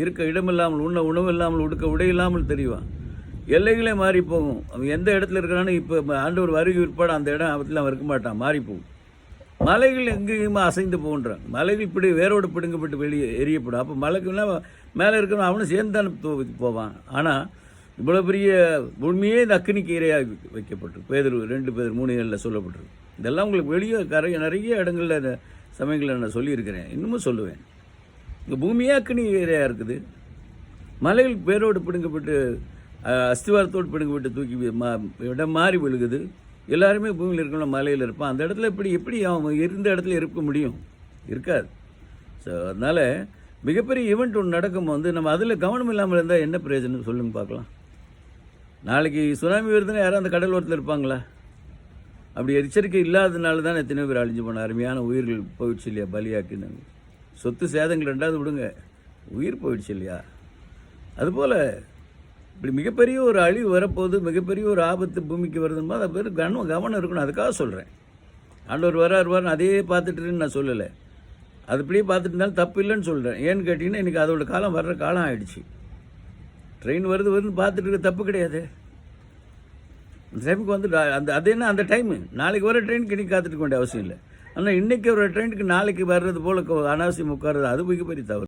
இருக்க இடமில்லாமல், உண்ண உணவு இல்லாமல், உடுக்க உடை இல்லாமல் தெரிவான். எல்லைகளே மாறி போகும். அவன் எந்த இடத்துல இருக்கிறான்னு இப்போ ஆண்டவர் வருகை விற்பாடு அந்த இடம் அவத்தில் அவன் இருக்க மாட்டான், மாறி போகும். மலைகள் எங்கேயுமே அசைந்து போகின்றான். மலைகள் இப்படி வேரோடு பிடுங்கப்பட்டு வெளியே எரியப்படும். அப்போ மலைக்குலாம் மேலே இருக்கிறவன் அவனும் சேர்ந்து தானே போவான். ஆனால் இவ்வளோ பெரிய பூமியே இந்த அக்னிக்கு இரையாக வைக்கப்பட்டிருக்கு. பேதுரு 2 பேர் 3 சொல்லப்பட்டிருக்கு. இதெல்லாம் உங்களுக்கு வெளியே நிறைய இடங்களில் சமயங்களில் நான் சொல்லியிருக்கிறேன், இன்னமும் சொல்லுவேன். இந்த பூமியே அக்னி இரையாக இருக்குது. மலைகள் பேரோடு பிடுங்கப்பட்டு அஸ்திவாரத்தோடு பிடுங்கப்பட்டு தூக்கி இடம் மாறி விழுகுது. எல்லாருமே பூமியில் இருக்கணும், மலையில் இருப்பான். அந்த இடத்துல எப்படி அவன் இருந்த இடத்துல இருக்க முடியும்? இருக்காது. ஸோ அதனால் மிகப்பெரிய ஈவெண்ட் ஒன்று நடக்கும் நம்ம அதில் கவனம் இல்லாமல் இருந்தால் என்ன பிரயோஜனம் சொல்லுங்க பார்க்கலாம். நாளைக்கு சுனாமி வருதுன்னா யாரும் அந்த கடல் ஓரத்தில் இருப்பாங்களா? அப்படி எச்சரிக்கை இல்லாததுனால தான் எத்தனை பேர் அழிஞ்சு போன அருமையான உயிர்கள் போயிடுச்சு இல்லையா? பலியாக்கினாங்க. சொத்து சேதங்கள் 2வது விடுங்க, உயிர் போயிடுச்சு இல்லையா? அதுபோல் இப்படி மிகப்பெரிய ஒரு அழிவு வரப்போகுது, மிகப்பெரிய ஒரு ஆபத்து பூமிக்கு வருதுன்னு அதை பேர் கவனம் இருக்கணும். அதுக்காக சொல்கிறேன். ஆண்டவர் வராருன்னு அதே பார்த்துட்டுன்னு நான் சொல்லலை. அது இப்படியே பார்த்துட்டு இருந்தாலும் தப்பு இல்லைன்னு சொல்கிறேன். ஏன்னு கேட்டிங்கன்னா இன்றைக்கி அதோட காலம் வர்ற காலம் ஆகிடுச்சு. ட்ரெயின் வருதுன்னு பார்த்துட்டு இருக்க தப்பு கிடையாது. அந்த டைமுக்கு அது என்ன அந்த டைமு நாளைக்கு வர ட்ரெயினுக்கு இன்றைக்கி காத்துட்டு வேண்டிய அவசியம் இல்லை. ஆனால் இன்றைக்கி ஒரு ட்ரெயினுக்கு நாளைக்கு வர்றது போல் அனாவசியம் உட்கார்றது அது மிகப்பெரிய தவறு.